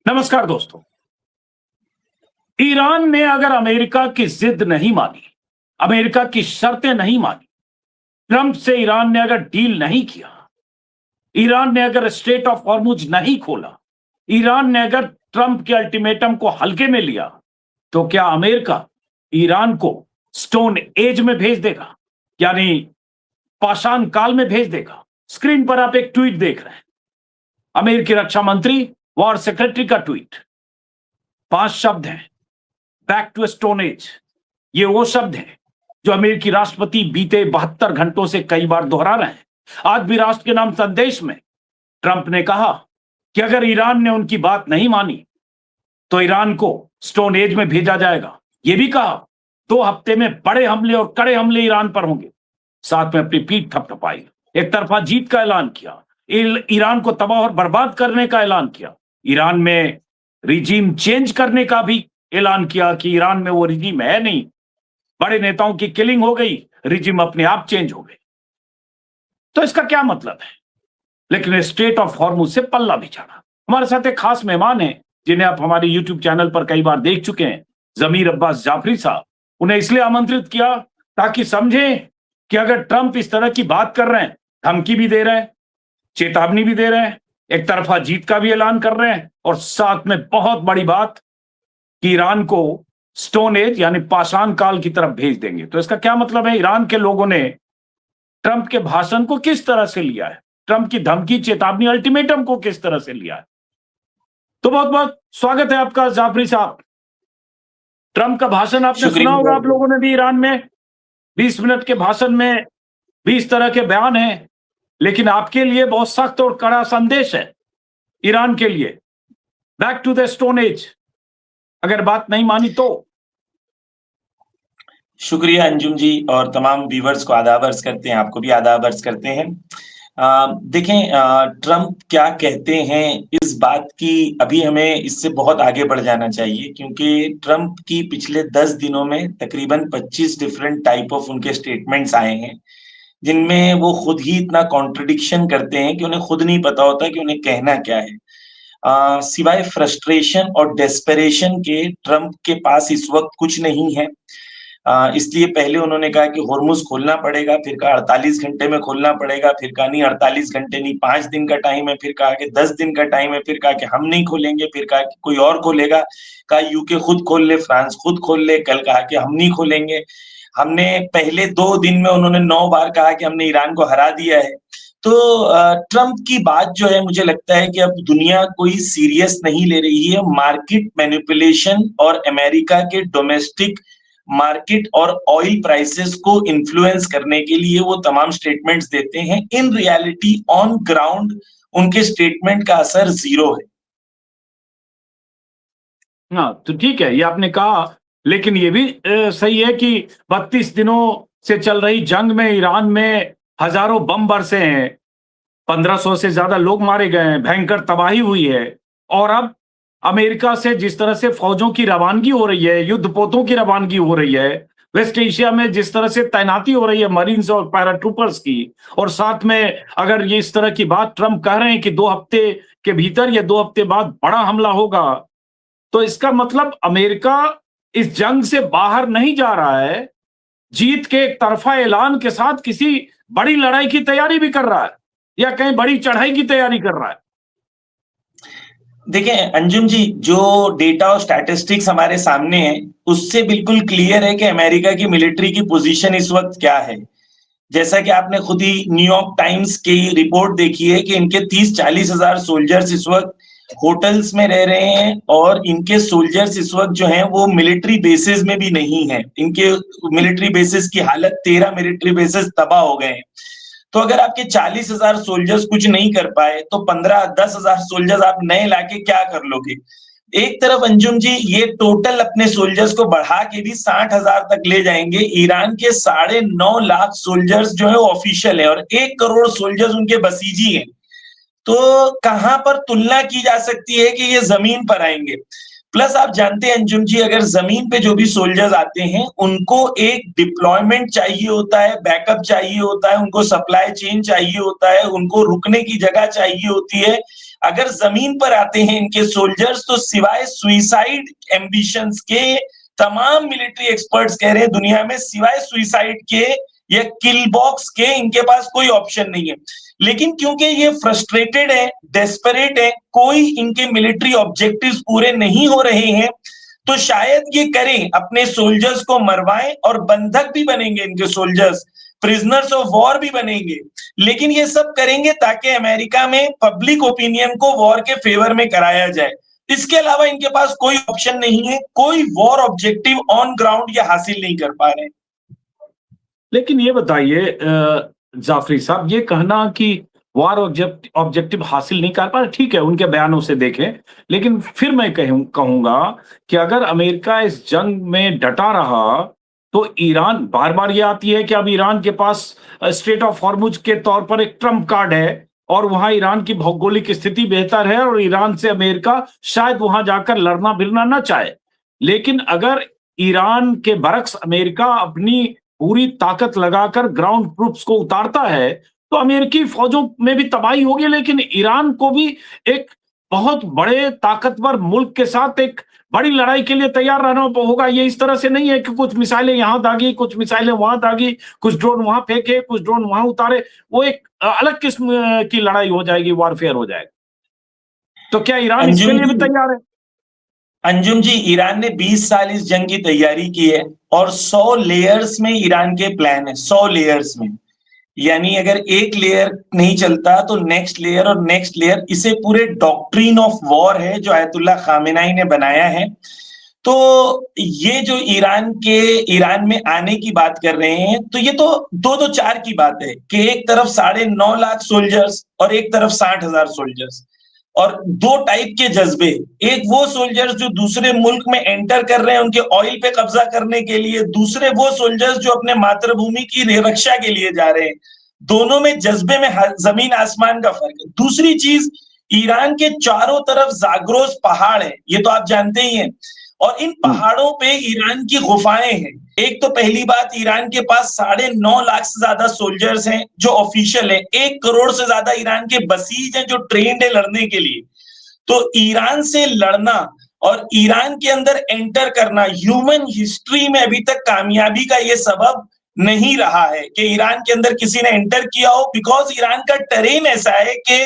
नमस्कार दोस्तों। ईरान ने अगर अमेरिका की जिद नहीं मानी, अमेरिका की शर्तें नहीं मानी, ट्रंप से ईरान ने अगर डील नहीं किया, ईरान ने अगर स्ट्रेट ऑफ हॉर्मुज नहीं खोला, ईरान ने अगर ट्रंप के अल्टीमेटम को हल्के में लिया, तो क्या अमेरिका ईरान को स्टोन एज में भेज देगा, यानी पाषाण काल में भेज देगा? स्क्रीन पर आप एक ट्वीट देख रहे हैं, अमेरिकी रक्षा मंत्री वॉर सेक्रेटरी का ट्वीट। 5 शब्द हैं, बैक टू स्टोन एज। ये वो शब्द हैं जो अमेरिकी राष्ट्रपति बीते 72 घंटों से कई बार दोहरा रहे हैं। आज भी राष्ट्र के नाम संदेश में ट्रंप ने कहा कि अगर ईरान ने उनकी बात नहीं मानी तो ईरान को स्टोन एज में भेजा जाएगा। यह भी कहा 2 हफ्ते में बड़े हमले और कड़े हमले ईरान पर होंगे। साथ में अपनी पीठ थपथपाई, एक तरफा जीत का ऐलान किया, ईरान को तबाह और बर्बाद करने का ऐलान किया, ईरान में रिजीम चेंज करने का भी ऐलान किया कि ईरान में वो रिजीम है नहीं, बड़े नेताओं की किलिंग हो गई, रिजीम अपने आप चेंज हो गए। तो इसका क्या मतलब है? लेकिन स्ट्रेट ऑफ हॉर्मुज से पल्ला भी झाड़ा। हमारे साथ एक खास मेहमान है जिन्हें आप हमारे यूट्यूब चैनल पर कई बार देख चुके हैं, जमीर अब्बास जाफरी साहब। उन्हें इसलिए आमंत्रित किया ताकि समझें कि अगर ट्रंप इस तरह की बात कर रहे हैं, धमकी भी दे रहे हैं, चेतावनी भी दे रहे हैं, एक तरफा जीत का भी ऐलान कर रहे हैं, और साथ में बहुत बड़ी बात कि ईरान को स्टोन एज यानी पाषाण काल की तरफ भेज देंगे। तो इसका क्या मतलब है? ईरान के लोगों ने ट्रंप के भाषण को किस तरह से लिया है, ट्रंप की धमकी, चेतावनी, अल्टीमेटम को किस तरह से लिया है? तो बहुत बहुत स्वागत है आपका जाफरी साहब। ट्रंप का भाषण आपने सुना होगा, आप लोगों ने भी। ईरान में 20 मिनट के भाषण में 20 तरह के बयान हैं, लेकिन आपके लिए बहुत सख्त और कड़ा संदेश है ईरान के लिए, back to the stone age, अगर बात नहीं मानी तो। शुक्रिया अंजुम जी, और तमाम व्यूवर्स को आदाब अर्ज करते हैं, आपको भी आदाब अर्ज करते हैं। देखें, ट्रंप क्या कहते हैं इस बात की अभी हमें इससे बहुत आगे बढ़ जाना चाहिए, क्योंकि ट्रंप की पिछले 10 दिनों में तकरीबन 25 डिफरेंट टाइप ऑफ उनके स्टेटमेंट्स आए हैं, जिनमें वो खुद ही इतना कॉन्ट्रडिक्शन करते हैं कि उन्हें खुद नहीं पता होता कि उन्हें कहना क्या है। सिवाय फ्रस्ट्रेशन और डेस्परेशन के ट्रंप के पास इस वक्त कुछ नहीं है। इसलिए पहले उन्होंने कहा कि होर्मुज खोलना पड़ेगा, फिर कहा 48 घंटे में खोलना पड़ेगा, फिर कहा नहीं 48 घंटे नहीं, 5 दिन का टाइम है, फिर कहा कि 10 दिन का टाइम है, फिर कहा कि हम नहीं खोलेंगे, फिर कहा कि कोई और खोलेगा, कहा यूके खुद खोल ले, फ्रांस खुद खोल ले, कल कहा कि हम नहीं खोलेंगे। हमने पहले 2 दिन में उन्होंने 9 बार कहा कि हमने ईरान को हरा दिया है। तो ट्रंप की बात जो है, मुझे लगता है कि अब दुनिया कोई सीरियस नहीं ले रही है। मार्केट मैनिपुलेशन और अमेरिका के डोमेस्टिक मार्केट और ऑयल प्राइसेस को इन्फ्लुएंस करने के लिए वो तमाम स्टेटमेंट्स देते हैं। इन रियलिटी ऑन ग्राउंड उनके स्टेटमेंट का असर 0 है। हाँ, तो ठीक है, ये आपने कहा, लेकिन ये भी सही है कि 32 दिनों से चल रही जंग में ईरान में हजारों बम बरसे हैं, 1500 से ज्यादा लोग मारे गए हैं, भयंकर तबाही हुई है। और अब अमेरिका से जिस तरह से फौजों की रवानगी हो रही है, युद्धपोतों की रवानगी हो रही है, वेस्ट एशिया में जिस तरह से तैनाती हो रही है मरीन्स और पैराट्रूपर्स की, और साथ में अगर ये इस तरह की बात ट्रंप कह रहे हैं कि 2 हफ्ते के भीतर या 2 हफ्ते बाद बड़ा हमला होगा, तो इसका मतलब अमेरिका इस जंग से बाहर नहीं जा रहा है, जीत के एक तरफा ऐलान के साथ किसी बड़ी लड़ाई की तैयारी भी कर रहा है, या कहीं बड़ी चढ़ाई की तैयारी कर रहा है। देखिए अंजुम जी, जो डेटा और स्टैटिस्टिक्स हमारे सामने है, उससे बिल्कुल क्लियर है कि अमेरिका की मिलिट्री की पोजीशन इस वक्त क्या है। जैसा कि आपने खुद ही न्यूयॉर्क टाइम्स की रिपोर्ट देखी है कि इनके 30-40 हजार सोल्जर्स इस वक्त होटल्स में रह रहे हैं, और इनके सोल्जर्स इस वक्त जो हैं वो मिलिट्री बेसिस में भी नहीं है। इनके मिलिट्री बेसिस की हालत, 13 मिलिट्री बेसिस तबाह हो गए हैं। तो अगर आपके 40 हजार सोल्जर्स कुछ नहीं कर पाए, तो 15-10 हजार सोल्जर्स आप नए लाके क्या कर लोगे? एक तरफ अंजुम जी ये टोटल अपने सोल्जर्स को बढ़ा के भी 60 हजार तक ले जाएंगे। ईरान के 9.5 लाख सोल्जर्स जो है वो ऑफिशियल है, और 1 करोड़ सोल्जर्स उनके बसीजी हैं। तो कहां पर तुलना की जा सकती है कि ये जमीन पर आएंगे? प्लस आप जानते हैं अंजुम जी, अगर जमीन पे जो भी सोल्जर्स आते हैं उनको एक डिप्लॉयमेंट चाहिए होता है, बैकअप चाहिए होता है, उनको सप्लाई चेन चाहिए होता है, उनको रुकने की जगह चाहिए होती है। अगर जमीन पर आते हैं इनके सोल्जर्स तो सिवाय सुइसाइड एम्बिशंस के, तमाम मिलिट्री एक्सपर्ट्स कह रहे हैं दुनिया में सिवाय सुइसाइड के या किल बॉक्स के इनके पास कोई ऑप्शन नहीं है। लेकिन क्योंकि ये फ्रस्ट्रेटेड है, डेस्परेट है, कोई इनके मिलिट्री ऑब्जेक्टिव्स पूरे नहीं हो रहे हैं, तो शायद ये करें, अपने सोल्जर्स को मरवाएं और बंधक भी बनेंगे इनके सोल्जर्स, प्रिजनर्स ऑफ वॉर भी बनेंगे। लेकिन ये सब करेंगे ताकि अमेरिका में पब्लिक ओपिनियन को वॉर के फेवर में कराया जाए। इसके अलावा इनके पास कोई ऑप्शन नहीं है, कोई वॉर ऑब्जेक्टिव ऑन ग्राउंड ये हासिल नहीं कर पा रहे। लेकिन ये बताइए जाफरी साहब, ये कहना कि वार ऑब्जेक्टिव हासिल नहीं कर पा रहे, ठीक है, उनके बयानों से देखें, लेकिन फिर मैं कहूंगा कि अगर अमेरिका इस जंग में डटा रहा तो ईरान, बार बार ये आती है कि अब ईरान के पास स्ट्रेट ऑफ हॉर्मुज के तौर पर एक ट्रम्प कार्ड है और वहां ईरान की भौगोलिक स्थिति बेहतर है और ईरान से अमेरिका शायद वहां जाकर लड़ना भिड़ना ना चाहे। लेकिन अगर ईरान के बरक्स अमेरिका अपनी पूरी ताकत लगाकर ग्राउंड ट्रूप्स को उतारता है तो अमेरिकी फौजों में भी तबाही होगी, लेकिन ईरान को भी एक बहुत बड़े ताकतवर मुल्क के साथ एक बड़ी लड़ाई के लिए तैयार रहना होगा। ये इस तरह से नहीं है कि कुछ मिसाइलें यहां दागी, कुछ मिसाइलें वहां दागी, कुछ ड्रोन वहां फेंके, कुछ ड्रोन वहां उतारे, वो एक अलग किस्म की लड़ाई हो जाएगी, वॉरफेयर हो जाएगा। तो क्या ईरान इसके लिए भी तैयार है? अंजुम जी, ईरान ने 20 साल इस जंग की तैयारी की है और 100 लेयर्स में ईरान के प्लान है, 100 लेयर्स में। यानी अगर एक लेयर नहीं चलता तो नेक्स्ट लेयर और नेक्स्ट लेयर, इसे पूरे डॉक्ट्रिन ऑफ वॉर है जो आयतुल्ला खामेनाई ने बनाया है। तो ये जो ईरान में आने की बात कर रहे हैं, तो ये तो 2-4 की बात है कि एक तरफ 9.5 लाख सोल्जर्स और एक तरफ 60,000 सोल्जर्स, और दो टाइप के जज्बे। एक वो सोल्जर्स जो दूसरे मुल्क में एंटर कर रहे हैं उनके ऑयल पे कब्जा करने के लिए, दूसरे वो सोल्जर्स जो अपने मातृभूमि की रक्षा के लिए जा रहे हैं। दोनों में जज्बे में जमीन आसमान का फर्क है। दूसरी चीज, ईरान के चारों तरफ जाग्रोस पहाड़ है, ये तो आप जानते ही हैं, और इन पहाड़ों पे ईरान की गुफाएं हैं। एक तो पहली बात, ईरान के पास 9.5 लाख से ज्यादा सोल्जर्स हैं जो ऑफिशियल हैं, 1 करोड़ से ज्यादा ईरान के बसीज हैं जो ट्रेंड है लड़ने के लिए। तो ईरान से लड़ना और ईरान के अंदर एंटर करना ह्यूमन हिस्ट्री में अभी तक कामयाबी का ये सबब नहीं रहा है कि ईरान के अंदर किसी ने एंटर किया हो, बिकॉज ईरान का टेरेन ऐसा है कि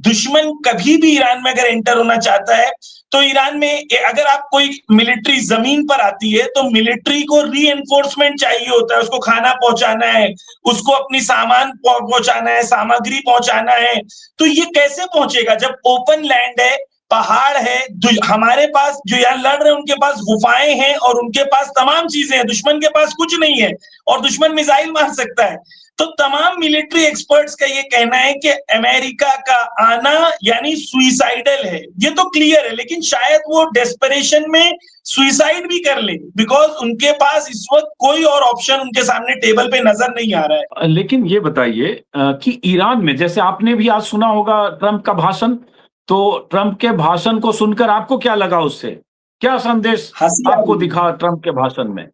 दुश्मन कभी भी ईरान में अगर एंटर होना चाहता है तो ईरान में अगर आप कोई मिलिट्री जमीन पर आती है तो मिलिट्री को रीएंफोर्समेंट चाहिए होता है, उसको खाना पहुंचाना है, उसको अपनी सामान पहुंचाना है, सामग्री पहुंचाना है। तो ये कैसे पहुंचेगा जब ओपन लैंड है, पहाड़ है? हमारे पास जो यहाँ लड़ रहे हैं उनके पास गुफाएं हैं और उनके पास तमाम चीजें हैं, दुश्मन के पास कुछ नहीं है और दुश्मन मिसाइल मार सकता है। तो तमाम मिलिट्री एक्सपर्ट्स का ये कहना है कि अमेरिका का आना यानी सुइसाइडल है, ये तो क्लियर है, लेकिन शायद वो डेस्परेशन में सुइसाइड भी कर ले, बिकॉज उनके पास इस वक्त कोई और ऑप्शन उनके सामने टेबल पे नजर नहीं आ रहा है। लेकिन ये बताइए कि ईरान में, जैसे आपने भी आज सुना होगा ट्रंप का भाषण, तो ट्रंप के भाषण को सुनकर आपको क्या लगा, उससे क्या संदेश आपको दिखा ट्रंप के भाषण में?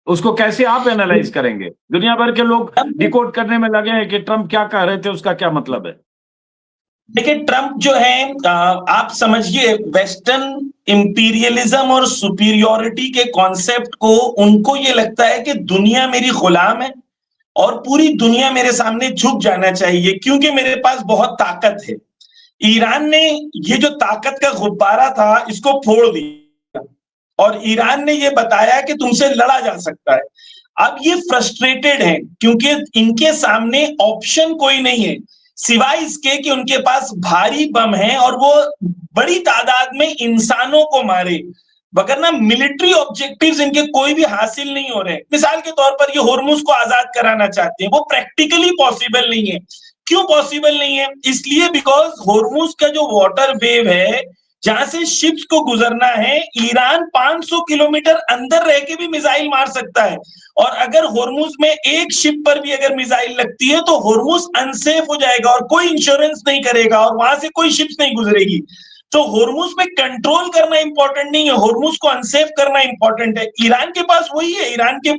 उसको कैसे आप एनालाइज करेंगे? दुनिया भर के लोग डिकोड करने में लगे हैं कि ट्रंप क्या कह रहे थे, उसका क्या मतलब है। देखिए, ट्रंप जो है, आप समझिए, वेस्टर्न इंपीरियलिज्म और सुपीरियोरिटी के कॉन्सेप्ट को, उनको ये लगता है कि दुनिया मेरी गुलाम है और पूरी दुनिया मेरे सामने झुक जाना चाहिए क्योंकि मेरे पास बहुत ताकत है। ईरान ने ये जो ताकत का गुब्बारा था इसको फोड़ दिया और ईरान ने ये बताया कि तुमसे लड़ा जा सकता है। अब ये फ्रस्ट्रेटेड है क्योंकि इनके सामने ऑप्शन कोई नहीं है सिवाय इसके कि उनके पास भारी बम है और वो बड़ी तादाद में इंसानों को मारे, वरना मिलिट्री ऑब्जेक्टिव्स इनके कोई भी हासिल नहीं हो रहे। मिसाल के तौर पर ये होर्मुज को आजाद कराना चाहते हैं, वो प्रैक्टिकली पॉसिबल नहीं है। क्यों पॉसिबल नहीं है? इसलिए बिकॉज होर्मुज का जो वाटर वेव है जहां से शिप्स को गुजरना है, ईरान 500 किलोमीटर अंदर रह के भी मिसाइल मार सकता है, और अगर होर्मुज में एक शिप पर भी अगर मिसाइल लगती है तो होर्मुज अनसेफ हो जाएगा और कोई इंश्योरेंस नहीं करेगा और वहां से कोई शिप्स नहीं गुजरेगी। तो होर्मुज में कंट्रोल करना इंपॉर्टेंट नहीं है, होर्मुज को अनसेफ करना इंपॉर्टेंट है। ईरान के पास वही है, ईरान के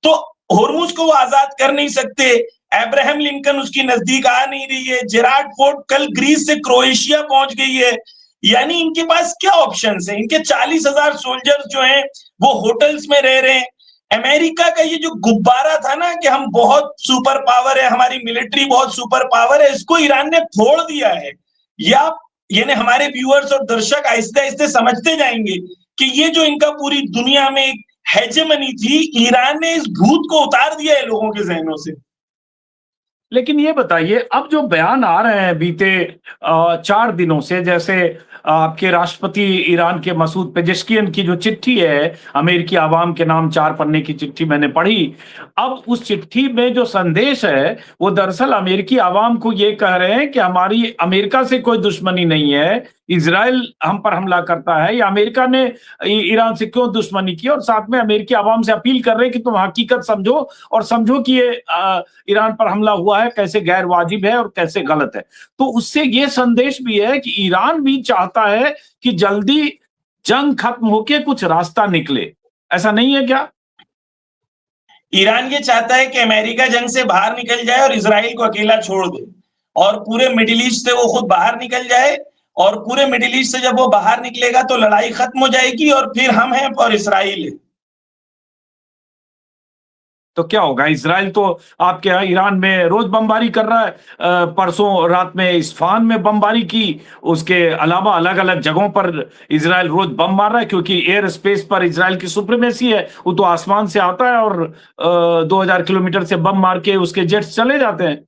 तो होर्मुज को वो आजाद कर नहीं सकते। अब्राहम लिंकन उसकी नजदीक आ नहीं रही है, जेरार्ड फोर्ड कल ग्रीस से क्रोएशिया पहुंच गई है। यानी इनके पास क्या ऑप्शंस है? इनके 40,000 सोल्जर्स जो हैं वो होटल्स में रह रहे हैं। अमेरिका का ये जो गुब्बारा था ना कि हम बहुत सुपर पावर है, हमारी मिलिट्री बहुत सुपर पावर है, इसको ईरान ने फोड़ दिया है। या यानी हमारे व्यूअर्स और दर्शक आहिस्ते आहिस्ते समझते जाएंगे कि ये जो इनका पूरी दुनिया में एक हेजेमनी थी, ईरान ने इस भूत को उतार दिया है लोगों के जहनों से। लेकिन ये बताइए, अब जो बयान आ रहे हैं बीते 4 दिनों से, जैसे आपके राष्ट्रपति ईरान के मसूद पेजेश्कियन की जो चिट्ठी है अमेरिकी आवाम के नाम, 4 पन्ने की चिट्ठी मैंने पढ़ी। अब उस चिट्ठी में जो संदेश है वो दरअसल अमेरिकी आवाम को ये कह रहे हैं कि हमारी अमेरिका से कोई दुश्मनी नहीं है, इजराइल हम पर हमला करता है, या अमेरिका ने ईरान से क्यों दुश्मनी की, और साथ में अमेरिकी आवाम से अपील कर रहे हैं कि तुम हकीकत समझो और समझो कि ये ईरान पर हमला हुआ है कैसे गैर वाजिब है और कैसे गलत है। तो उससे ये संदेश भी है कि ईरान भी चाहता है कि जल्दी जंग खत्म होके कुछ रास्ता निकले, ऐसा नहीं है क्या? ईरान ये चाहता है कि अमेरिका जंग से बाहर निकल जाए और इसराइल को अकेला छोड़ दे, और पूरे मिडिल ईस्ट से वो खुद बाहर निकल जाए, और पूरे मिडिल ईस्ट से जब वो बाहर निकलेगा तो लड़ाई खत्म हो जाएगी और फिर हम हैं और इसराइल है। तो क्या होगा? इजराइल तो आपके यहाँ ईरान में रोज बमबारी कर रहा है। परसों रात में इस्फहान में बमबारी की, उसके अलावा अलग अलग जगहों पर इजराइल रोज बम मार रहा है, क्योंकि एयर स्पेस पर इजराइल की सुप्रीमेसी है। वो तो आसमान से आता है और 2000 किलोमीटर से बम मार के उसके जेट्स चले जाते हैं।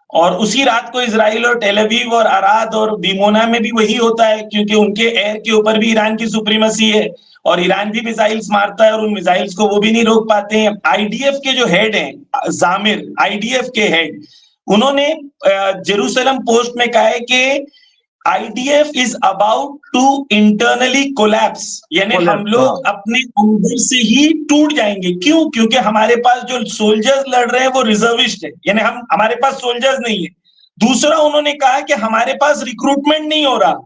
और उसी रात को इसराइल और टेल अवीव और अराद और दीमोना में भी वही होता है, क्योंकि उनके एयर के ऊपर भी ईरान की सुप्रीमेसी है और ईरान भी मिसाइल्स मारता है और उन मिसाइल्स को वो भी नहीं रोक पाते हैं। आईडीएफ के जो हेड हैं जामिर, आईडीएफ के हेड, उन्होंने जेरूसलम पोस्ट में कहा है कि IDF is about to internally collapse, यानी हम लोग अपने अंदर से ही टूट जाएंगे। क्यों? क्योंकि हमारे पास जो सोल्जर्स लड़ रहे हैं वो रिजर्विस्ट है, यानी हमारे पास सोल्जर्स नहीं है। दूसरा उन्होंने कहा कि हमारे पास रिक्रूटमेंट नहीं हो रहा,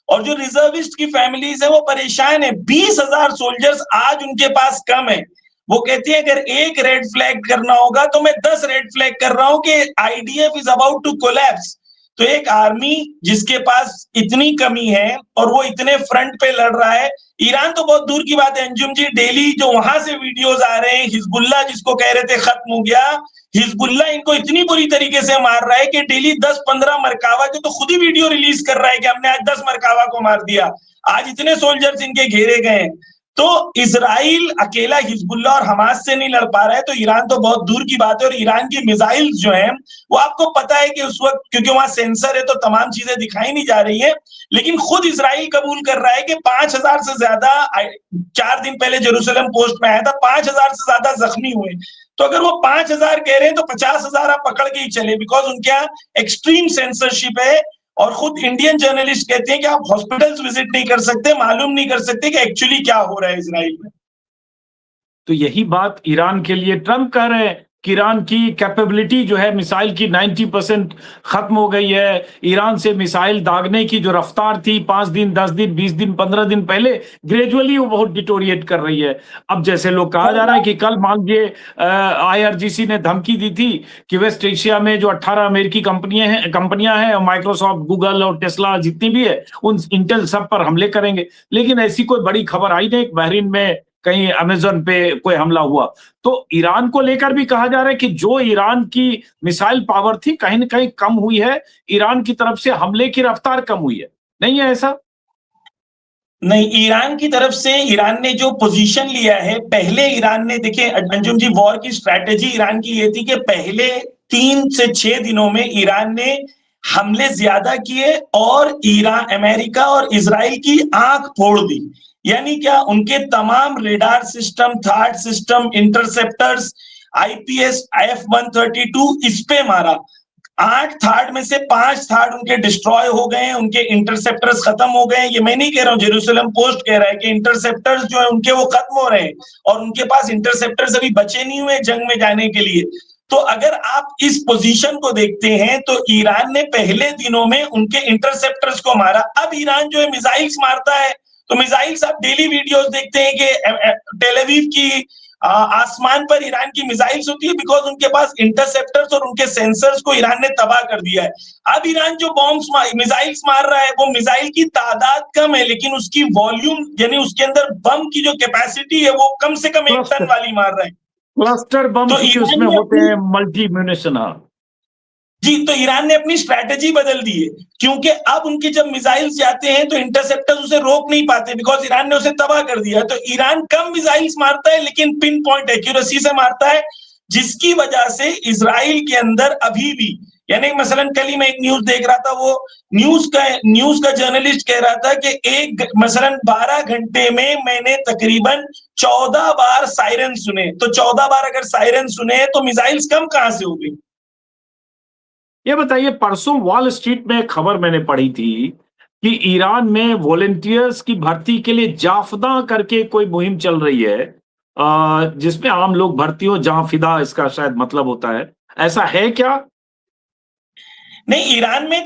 और जो रिजर्विस्ट की फैमिलीज है वो परेशान है। 20,000 सोल्जर्स आज उनके पास कम है। वो कहती है अगर एक रेड फ्लैग करना होगा तो मैं 10 रेड फ्लैग कर रहा हूं कि IDF is about to collapse. तो एक आर्मी जिसके पास इतनी कमी है और वो इतने फ्रंट पे लड़ रहा है, ईरान तो बहुत दूर की बात है अंजुम जी, डेली जो वहां से वीडियोस आ रहे हैं, हिजबुल्ला जिसको कह रहे थे खत्म हो गया, हिजबुल्ला इनको इतनी बुरी तरीके से मार रहा है कि डेली 10-15 मरकावा के तो खुद ही वीडियो रिलीज कर रहा है कि हमने आज 10 मरकावा को मार दिया, आज इतने सोल्जर्स इनके घेरे गए हैं। तो इजराइल अकेला हिजबुल्ला और हमास से नहीं लड़ पा रहा है, तो ईरान तो बहुत दूर की बात है। और ईरान की मिसाइल्स जो हैं वो आपको पता है कि उस वक्त क्योंकि वहां सेंसर है तो तमाम चीजें दिखाई नहीं जा रही है, लेकिन खुद इजराइल कबूल कर रहा है कि 5,000 से ज्यादा, 4 दिन पहले जेरूसलम पोस्ट में आया था, 5,000 से ज्यादा जख्मी हुए। तो अगर वो 5,000 कह रहे हैं तो 50,000 आप पकड़ के ही चले, बिकॉज उनके यहाँ एक्सट्रीम सेंसरशिप है। और खुद इंडियन जर्नलिस्ट कहते हैं कि आप हॉस्पिटल्स विजिट नहीं कर सकते, मालूम नहीं कर सकते कि एक्चुअली क्या हो रहा है इजराइल में। तो यही बात ईरान के लिए ट्रंप कह रहे हैं कि ईरान की कैपेबिलिटी जो है मिसाइल की 90% खत्म हो गई है। ईरान से मिसाइल दागने की जो रफ्तार थी 5 दिन, 10 दिन, 20 दिन, 15 दिन पहले, ग्रेजुअली वो बहुत डिटोरिएट कर रही है। अब जैसे लोग कहा जा रहा है कि कल मान लीजिए आईआरजीसी ने धमकी दी थी कि वेस्ट एशिया में जो 18 अमेरिकी कंपनियां हैं, माइक्रोसॉफ्ट, गूगल और टेस्ला जितनी भी है, उन इंटेल सब पर हमले करेंगे। लेकिन ऐसी कोई बड़ी खबर आई नहीं। बहरीन में कहीं अमेज़न पे कोई हमला हुआ। तो ईरान को लेकर भी कहा जा रहा है कि जो ईरान की मिसाइल पावर थी कहीं न कहीं कम हुई है, ईरान की तरफ से हमले की रफ्तार कम हुई है। नहीं है ऐसा? नहीं, ईरान की तरफ से ईरान ने जो पोजीशन लिया है, पहले ईरान ने, देखिए अंजुम जी, वॉर की स्ट्रैटेजी ईरान की ये थी कि पहले 3 से 6 दिनों में ईरान ने हमले ज्यादा किए और ईरान, अमेरिका और इजराइल की आंख फोड़ दी। यानी क्या, उनके तमाम radar system, third system, interceptors, IPS, F-132 इस पे मारा। 8 थार्ड में से 5 थार्ड उनके डिस्ट्रॉय हो गए हैं, उनके इंटरसेप्टर्स खत्म हो गए हैं। ये मैं नहीं कह रहा हूं, जेरूसलम पोस्ट कह रहा है कि इंटरसेप्टर्स जो है उनके वो खत्म हो रहे हैं और उनके पास इंटरसेप्टर्स अभी बचे नहीं हुए जंग में जाने के लिए। तो अगर आप इस पोजीशन को देखते हैं तो ईरान ने पहले दिनों में उनके इंटरसेप्टर्स को मारा। अब ईरान जो है मिसाइल्स मारता है, तो मिसाइल्स आप डेली वीडियोस देखते हैं कि टेल अवीव की आसमान पर ईरान की मिसाइल्स होती है बिकॉज उनके पास इंटरसेप्टर्स और उनके सेंसर्स को ईरान ने तबाह कर दिया है। अब ईरान जो बॉम्ब्स मिसाइल्स मार रहा है वो मिसाइल की तादाद कम है लेकिन उसकी वॉल्यूम यानी उसके अंदर बम की जो कैपेसिटी है वो कम से कम 1 टन वाली मार रहा है। क्लस्टर बम तो क्योंकि ईरान उसमें ने होते अपनी हैं मल्टी म्यूनिशन। हाँ जी, तो ईरान ने अपनी स्ट्रैटेजी बदल दी है क्योंकि अब उनके जब मिसाइल्स जाते हैं तो इंटरसेप्टर्स उसे रोक नहीं पाते बिकॉज ईरान ने उसे तबाह कर दिया। तो ईरान कम मिसाइल्स मारता है लेकिन पिन पॉइंट एक्यूरेसी से मारता है, जिसकी वजह से इजराइल के अंदर अभी भी यानी मसलन कल ही मैं एक न्यूज देख रहा था, वो न्यूज का जर्नलिस्ट कह रहा था कि मसलन 12 घंटे में मैंने तकरीबन 14 बार सायरन सुने। तो 14 बार अगर सायरन सुने तो मिसाइल्स कम कहां से हो गई। ये बताइए, परसों वॉल स्ट्रीट में एक खबर मैंने पढ़ी थी कि ईरान में वॉलेंटियर्स की भर्ती के लिए जाफदा करके कोई मुहिम चल रही है, जिसमें आम लोग भर्ती हो। जाफिदा इसका शायद मतलब होता है। ऐसा है क्या? नहीं, ईरान में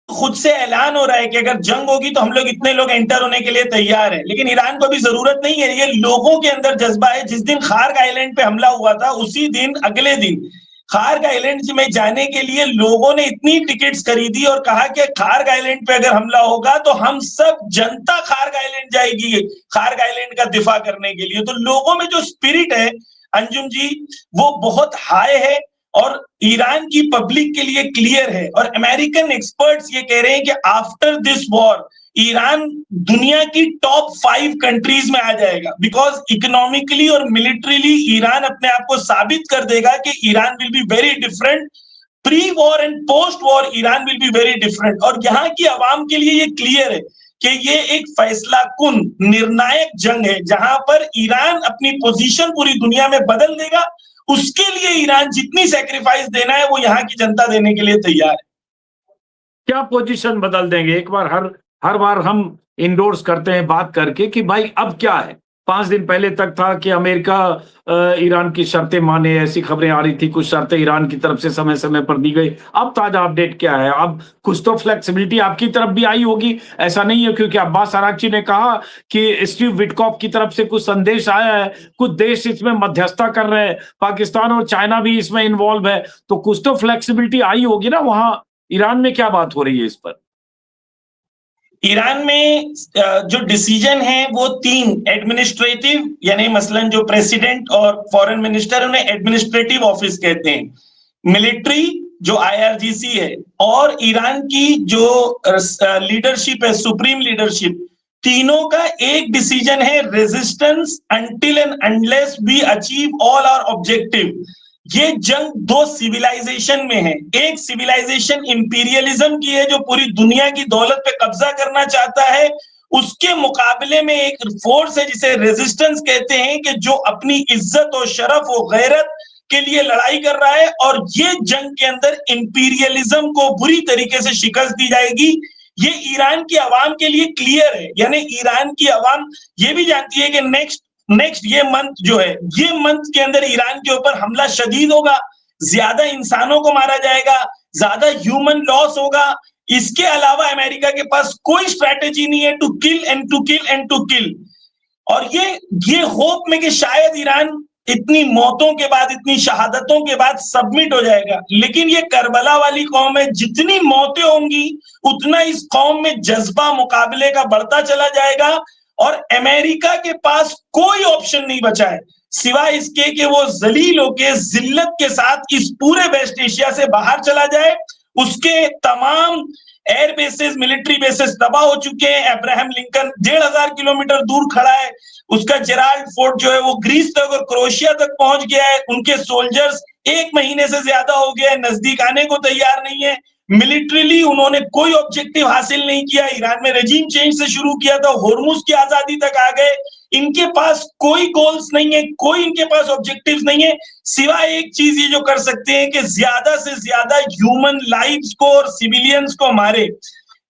खुद से ऐलान हो रहा है कि अगर जंग होगी तो हम लोग इतने लोग एंटर होने के लिए तैयार हैं, लेकिन ईरान को अभी जरूरत नहीं है। ये लोगों के अंदर जज्बा है। जिस दिन खार्ग आइलैंड पे हमला हुआ था उसी दिन अगले दिन खार्ग आइलैंड में जाने के लिए लोगों ने इतनी टिकट्स खरीदी और कहा कि खार्ग आइलैंड पे अगर हमला होगा तो हम सब जनता खार्ग आइलैंड जाएगी खार्ग आइलैंड का दिफा करने के लिए। तो लोगों में जो स्पिरिट है अंजुम जी वो बहुत हाई है और ईरान की पब्लिक के लिए क्लियर है। और अमेरिकन एक्सपर्ट्स ये कह रहे हैं कि आफ्टर दिस वॉर ईरान दुनिया की टॉप 5 कंट्रीज में आ जाएगा बिकॉज इकोनॉमिकली और मिलिट्रीली ईरान अपने आप को साबित कर देगा कि Iran will be very different. Pre war and post war Iran will be very different. और यहाँ की आवाम के लिए ये क्लियर है कि ये एक फैसला कुन निर्णायक जंग है जहां पर ईरान अपनी पोजीशन पूरी दुनिया में बदल देगा। उसके लिए ईरान जितनी सैक्रिफाइस देना है वो यहाँ की जनता देने के लिए तैयार है। क्या पोजीशन बदल देंगे? एक बार हर बार हम इंडोर्स करते हैं बात करके कि भाई अब क्या है। 5 दिन पहले तक था कि अमेरिका ईरान की शर्तें माने, ऐसी खबरें आ रही थी। कुछ शर्तें ईरान की तरफ से समय समय पर दी गई। अब ताजा अपडेट क्या है? अब कुछ तो फ्लेक्सिबिलिटी आपकी तरफ भी आई होगी, ऐसा नहीं है? क्योंकि अब्बास अराक्ची ने कहा कि स्टीव विटकॉफ की तरफ से कुछ संदेश आया है, कुछ देश इसमें मध्यस्थता कर रहे हैं, पाकिस्तान और चाइना भी इसमें इन्वॉल्व है, तो कुछ तो फ्लेक्सिबिलिटी आई होगी ना वहां। ईरान में क्या बात हो रही है इस पर? ईरान में जो डिसीजन है वो 3 एडमिनिस्ट्रेटिव यानी मसलन जो प्रेसिडेंट और फॉरेन मिनिस्टर उन्हें एडमिनिस्ट्रेटिव ऑफिस कहते हैं, मिलिट्री जो आईआरजीसी है और ईरान की जो लीडरशिप है सुप्रीम लीडरशिप, तीनों का एक डिसीजन है resistance until and unless we achieve all our objective. ये जंग 2 सिविलाइजेशन में है। एक सिविलाइजेशन इंपीरियलिज्म की है जो पूरी दुनिया की दौलत पे कब्जा करना चाहता है, उसके मुकाबले में एक फोर्स है जिसे रेजिस्टेंस कहते हैं कि जो अपनी इज्जत और शरफ और गैरत के लिए लड़ाई कर रहा है। और ये जंग के अंदर इंपीरियलिज्म को बुरी तरीके से शिकस्त दी जाएगी। ये ईरान की आवाम के लिए क्लियर है। यानी ईरान की आवाम ये भी जानती है कि नेक्स्ट ये मंथ जो है, ये मंथ के अंदर ईरान के ऊपर हमला शदीद होगा, ज्यादा इंसानों को मारा जाएगा, ज्यादा ह्यूमन लॉस होगा। इसके अलावा अमेरिका के पास कोई स्ट्रैटेजी नहीं है to kill and to kill and to kill. और ये होप में कि शायद ईरान इतनी मौतों के बाद, इतनी शहादतों के बाद सबमिट हो जाएगा। लेकिन ये करबला वाली कौम है, जितनी मौतें होंगी उतना इस कौम में जज्बा मुकाबले का बढ़ता चला जाएगा। और अमेरिका के पास कोई ऑप्शन नहीं बचा है सिवाय इसके कि वो जलील होके जिल्लत के साथ इस पूरे वेस्ट एशिया से बाहर चला जाए। उसके तमाम एयर बेसेस, मिलिट्री बेसेस तबाह हो चुके हैं। अब्राहम लिंकन 1500 किलोमीटर दूर खड़ा है। उसका जेराल्ड फोर्ट जो है वो ग्रीस तक और क्रोएशिया तक पहुंच गया है। उनके सोल्जर्स 1 महीने से ज्यादा हो गया है, नजदीक आने को तैयार नहीं है। मिलिट्रीली उन्होंने कोई ऑब्जेक्टिव हासिल नहीं किया। ईरान में रेजिम चेंज से शुरू किया था, होर्मुज की आजादी तक आ गए। इनके पास कोई गोल्स नहीं है, कोई इनके पास ऑब्जेक्टिव्स नहीं है, सिवाय एक चीज ये जो कर सकते हैं कि ज्यादा से ज्यादा ह्यूमन लाइव्स को और सिविलियंस को मारे।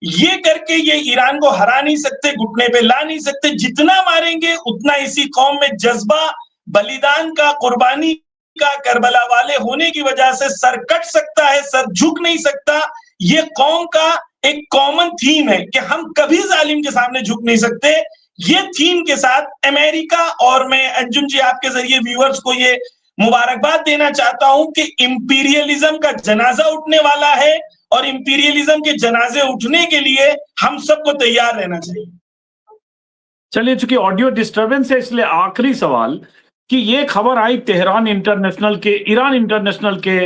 ये करके ये ईरान को हरा नहीं सकते, घुटने पे ला नहीं सकते। जितना मारेंगे उतना इसी कौम में जज्बा बलिदान का, कुर्बानी का, करबला वाले होने की वजह से सर कट सकता है, सर झुक नहीं सकता। ये कौम का एक कॉमन थीम है कि हम कभी जालिम के सामने झुक नहीं सकते। ये थीम के साथ अमेरिका, और मैं अंजुम जी आपके जरिए व्यूअर्स को ये मुबारकबाद देना चाहता हूं कि इंपीरियलिज्म का जनाजा उठने वाला है, और इंपीरियलिज्म के जनाजे उठने के लिए हम सबको तैयार रहना चाहिए। चलिए, चूंकि ऑडियो डिस्टरबेंस है इसलिए आखिरी सवाल कि ये खबर आई तेहरान इंटरनेशनल के, ईरान इंटरनेशनल के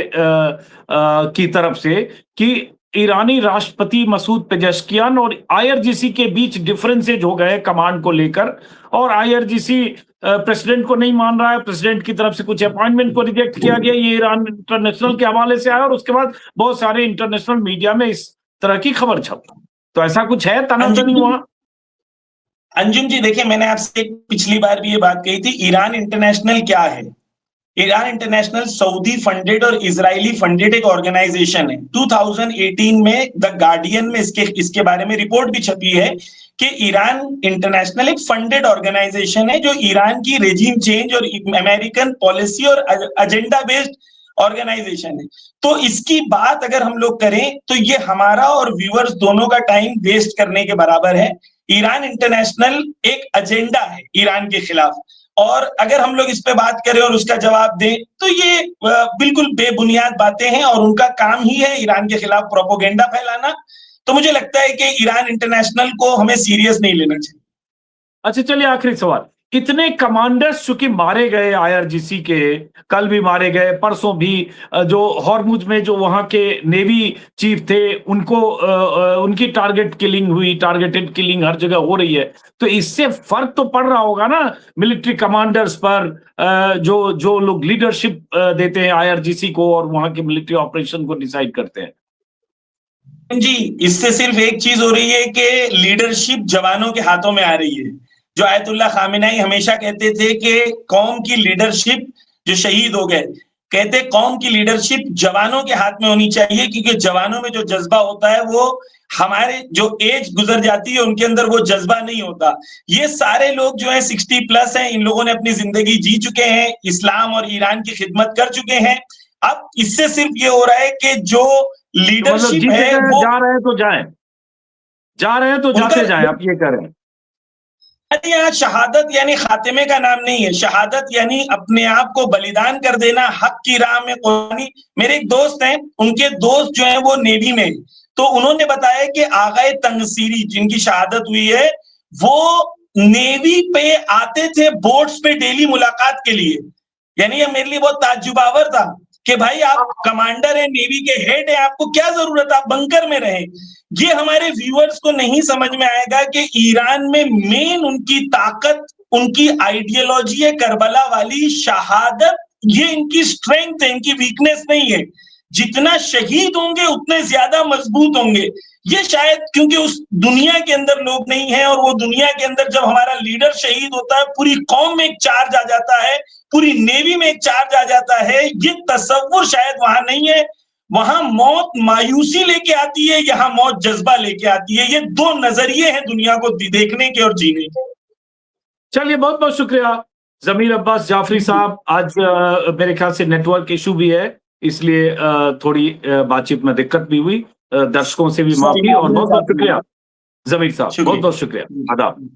की तरफ से कि ईरानी राष्ट्रपति मसूद पेजेश्कियान और आईआरजीसी के बीच डिफरेंसेज हो गए कमांड को लेकर, और आईआरजीसी प्रेसिडेंट को नहीं मान रहा है, प्रेसिडेंट की तरफ से कुछ अपॉइंटमेंट को रिजेक्ट किया गया। ये ईरान इंटरनेशनल के हवाले से आया और उसके बाद बहुत सारे इंटरनेशनल मीडिया में इस तरह की खबर छपी। तो ऐसा कुछ है तनातनी वहां? अंजुम जी देखिए, मैंने आपसे पिछली बार भी ये बात कही थी, ईरान इंटरनेशनल क्या है? ईरान इंटरनेशनल सऊदी फंडेड और इजरायली फंडेड एक ऑर्गेनाइजेशन है। 2018 में द गार्डियन में इसके बारे में रिपोर्ट भी छपी है कि ईरान इंटरनेशनल एक फंडेड ऑर्गेनाइजेशन है जो ईरान की रेजिम चेंज और अमेरिकन पॉलिसी और एजेंडा बेस्ड ऑर्गेनाइजेशन है। तो इसकी बात अगर हम लोग करें तो ये हमारा और व्यूअर्स दोनों का टाइम वेस्ट करने के बराबर है। ईरान इंटरनेशनल एक एजेंडा है ईरान के खिलाफ, और अगर हम लोग इस पे बात करें और उसका जवाब दें तो ये बिल्कुल बेबुनियाद बातें हैं, और उनका काम ही है ईरान के खिलाफ प्रोपोगेंडा फैलाना। तो मुझे लगता है कि ईरान इंटरनेशनल को हमें सीरियस नहीं लेना चाहिए। अच्छा, चलिए आखिरी सवाल। इतने कमांडर्स चूंकि मारे गए आईआरजीसी के, कल भी मारे गए, परसों भी, जो हॉर्मुज में जो वहां के नेवी चीफ थे उनको उनकी टारगेटेड किलिंग हर जगह हो रही है, तो इससे फर्क तो पड़ रहा होगा ना मिलिट्री कमांडर्स पर, जो लोग लीडरशिप देते हैं आईआरजीसी को और वहां के मिलिट्री ऑपरेशन को डिसाइड करते हैं। जी, इससे सिर्फ एक चीज हो रही है कि लीडरशिप जवानों के हाथों में आ रही है। जो आयतुल्लाह खामेनी हमेशा कहते थे कि कौम की लीडरशिप, जो शहीद हो गए, कहते कौम की लीडरशिप जवानों के हाथ में होनी चाहिए, क्योंकि जवानों में जो जज्बा होता है वो हमारे जो एज गुजर जाती है उनके अंदर वो जज्बा नहीं होता। ये सारे लोग जो है 60+ हैं, इन लोगों ने अपनी जिंदगी जी चुके हैं, इस्लाम और ईरान की खिदमत कर चुके हैं। अब इससे सिर्फ ये हो रहा है कि जो लीडरशिप है वो जा रहे हैं तो जाएं, जा रहे हैं तो जाते जाएं, आप ये कह रहे हैं? अरे यहाँ शहादत यानी खातिमे का नाम नहीं है। शहादत यानी अपने आप को बलिदान कर देना हक की राह में कुर्बानी। मेरे एक दोस्त हैं, उनके दोस्त जो हैं वो नेवी में, तो उन्होंने बताया कि आगाए तंगसीरी जिनकी शहादत हुई है वो नेवी पे आते थे बोट्स पे डेली मुलाकात के लिए। यानी ये मेरे लिए बहुत ताज्जुबावर था कि भाई आप कमांडर है, नेवी के हेड है, आपको क्या जरूरत है आप बंकर में रहे। ये हमारे व्यूअर्स को नहीं समझ में आएगा कि ईरान में मेन उनकी ताकत, उनकी आइडियोलॉजी है करबला वाली शहादत। ये इनकी स्ट्रेंथ है, इनकी वीकनेस नहीं है। जितना शहीद होंगे उतने ज्यादा मजबूत होंगे। ये शायद क्योंकि उस दुनिया के अंदर लोग नहीं है, और वो दुनिया के अंदर जब हमारा लीडर शहीद होता है पूरी कौम में एक चार्ज आ जाता है, पूरी नेवी में एक चार्ज आ जाता है। ये तसव्वुर शायद वहां नहीं है। वहां मौत मायूसी लेके आती है, यहाँ मौत जज्बा लेके आती है। ये दो नजरिए हैं दुनिया को देखने के और जीने के। चलिए, बहुत बहुत शुक्रिया जमीर अब्बास जाफरी साहब। आज मेरे ख्याल से नेटवर्क इशू भी है, इसलिए थोड़ी बातचीत में दिक्कत भी हुई। दर्शकों से भी माफी, और बहुत बहुत शुक्रिया जमीर साहब, बहुत बहुत शुक्रिया। आदाब।